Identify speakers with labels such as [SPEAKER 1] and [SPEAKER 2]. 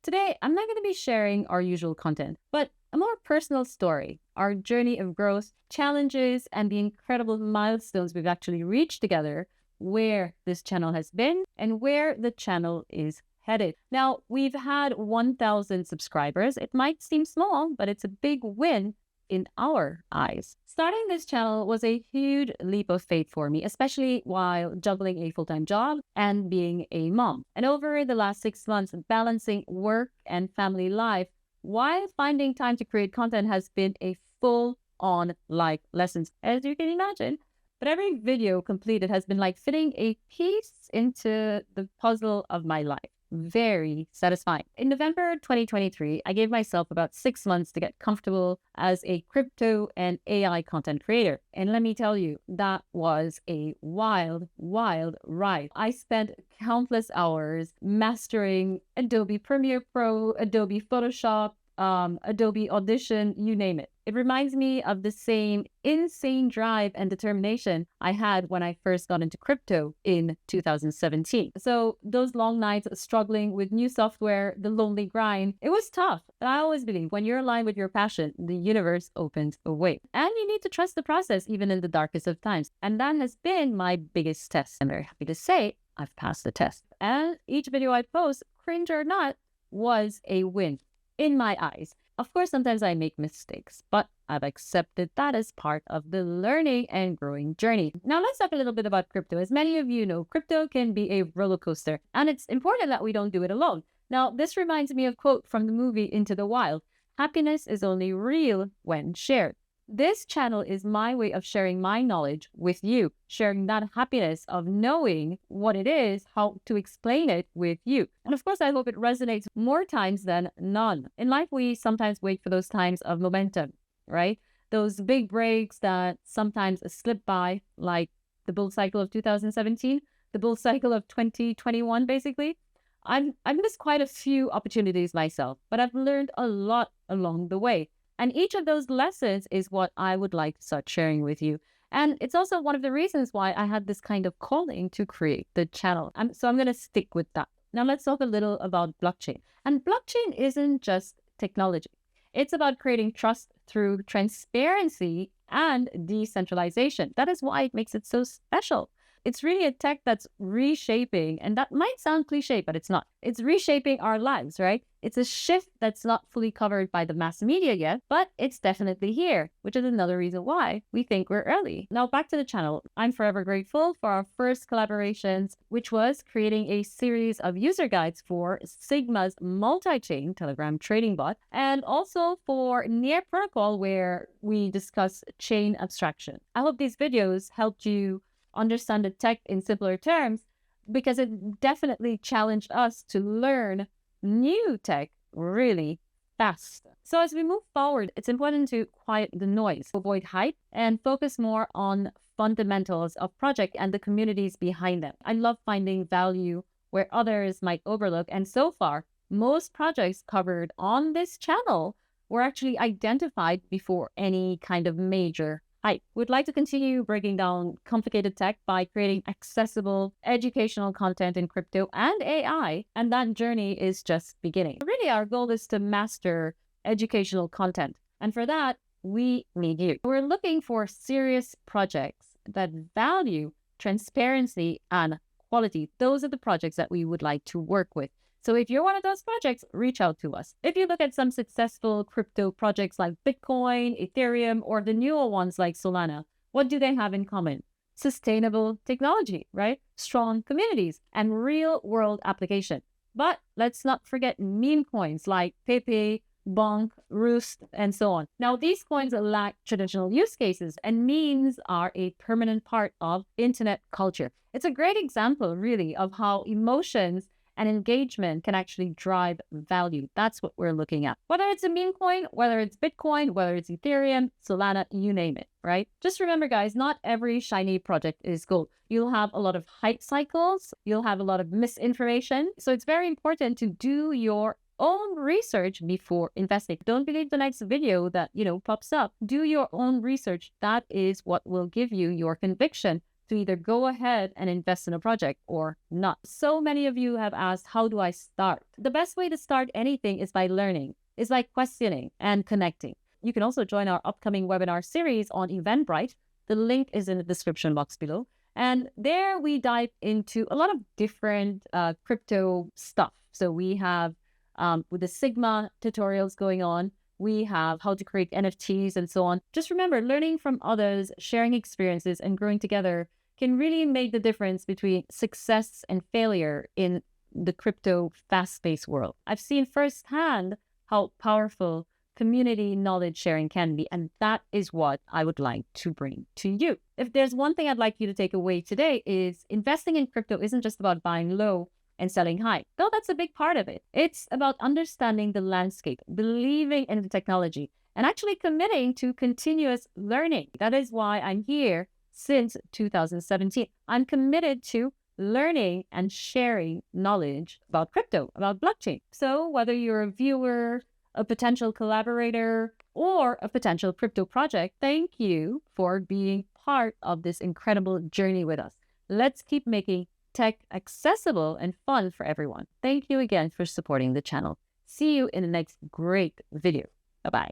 [SPEAKER 1] Today, I'm not going to be sharing our usual content, but a more personal story, our journey of growth, challenges, and the incredible milestones we've actually reached together, where this channel has been and where the channel is headed. Now, we've had 1,000 subscribers. It might seem small, but it's a big win in our eyes. Starting this channel was a huge leap of faith for me, especially while juggling a full-time job and being a mom. And over the last 6 months, balancing work and family life while finding time to create content has been a full-on life lessons, as you can imagine. But every video completed has been like fitting a piece into the puzzle of my life. Very satisfying. In November 2023, I gave myself about 6 months to get comfortable as a crypto and AI content creator. And let me tell you, that was a wild, wild ride. I spent countless hours mastering Adobe Premiere Pro, Adobe Photoshop, Adobe Audition, you name it. It reminds me of the same insane drive and determination I had when I first got into crypto in 2017. So those long nights struggling with new software, the lonely grind, it was tough. But I always believe when you're aligned with your passion, the universe opens a way. And you need to trust the process even in the darkest of times. And that has been my biggest test. I'm very happy to say I've passed the test. And each video I post, cringe or not, was a win. In my eyes. Of course, sometimes I make mistakes, but I've accepted that as part of the learning and growing journey. Now, let's talk a little bit about crypto. As many of you know, crypto can be a roller coaster, and it's important that we don't do it alone. Now, this reminds me of a quote from the movie Into the Wild. Happiness is only real when shared. This channel is my way of sharing my knowledge with you, sharing that happiness of knowing what it is, how to explain it with you. And of course, I hope it resonates more times than none. In life, we sometimes wait for those times of momentum, right? Those big breaks that sometimes slip by, like the bull cycle of 2017, the bull cycle of 2021, basically. I've missed quite a few opportunities myself, but I've learned a lot along the way. And each of those lessons is what I would like to start sharing with you. And it's also one of the reasons why I had this kind of calling to create the channel. So I'm going to stick with that. Now let's talk a little about blockchain. And blockchain isn't just technology. It's about creating trust through transparency and decentralization. That is why it makes it so special. It's really a tech that's reshaping, and that might sound cliche, but it's not. It's reshaping our lives, right? It's a shift that's not fully covered by the mass media yet, but it's definitely here, which is another reason why we think we're early. Now back to the channel. I'm forever grateful for our first collaborations, which was creating a series of user guides for Sigma's multi-chain Telegram trading bot, and also for Near Protocol, where we discuss chain abstraction. I hope these videos helped you understand the tech in simpler terms, because it definitely challenged us to learn new tech really fast. So as we move forward, it's important to quiet the noise, avoid hype, and focus more on fundamentals of project and the communities behind them. I love finding value where others might overlook, and so far, most projects covered on this channel were actually identified before any kind of major hype. We'd like to continue breaking down complicated tech by creating accessible educational content in crypto and AI, and that journey is just beginning. Really, our goal is to master educational content, and for that, we need you. We're looking for serious projects that value transparency and quality. Those are the projects that we would like to work with. So if you're one of those projects, reach out to us. If you look at some successful crypto projects like Bitcoin, Ethereum, or the newer ones like Solana, what do they have in common? Sustainable technology, right? Strong communities and real world application. But let's not forget meme coins like Pepe, Bonk, Roost, and so on. Now, these coins lack traditional use cases, and memes are a permanent part of internet culture. It's a great example, really, of how emotions and engagement can actually drive value. That's what we're looking at. Whether it's a meme coin, whether it's Bitcoin, whether it's Ethereum, Solana, you name it, right? Just remember, guys, not every shiny project is gold. You'll have a lot of hype cycles. You'll have a lot of misinformation. So it's very important to do your own research before investing. Don't believe the next video that, pops up. Do your own research. That is what will give you your conviction to either go ahead and invest in a project or not. So many of you have asked, how do I start? The best way to start anything is by learning, is by questioning and connecting. You can also join our upcoming webinar series on Eventbrite. The link is in the description box below. And there we dive into a lot of different crypto stuff. So we have with the Sigma tutorials going on, we have how to create NFTs and so on. Just remember, learning from others, sharing experiences, and growing together can really make the difference between success and failure in the crypto fast-paced world. I've seen firsthand how powerful community knowledge sharing can be, and that is what I would like to bring to you. If there's one thing I'd like you to take away today, is investing in crypto isn't just about buying low and selling high, though that's a big part of it. It's about understanding the landscape, believing in the technology, and actually committing to continuous learning. That is why I'm here since 2017. I'm committed to learning and sharing knowledge about crypto, about blockchain. So whether you're a viewer, a potential collaborator, or a potential crypto project, thank you for being part of this incredible journey with us. Let's keep making tech accessible and fun for everyone. Thank you again for supporting the channel. See you in the next great video. Bye-bye.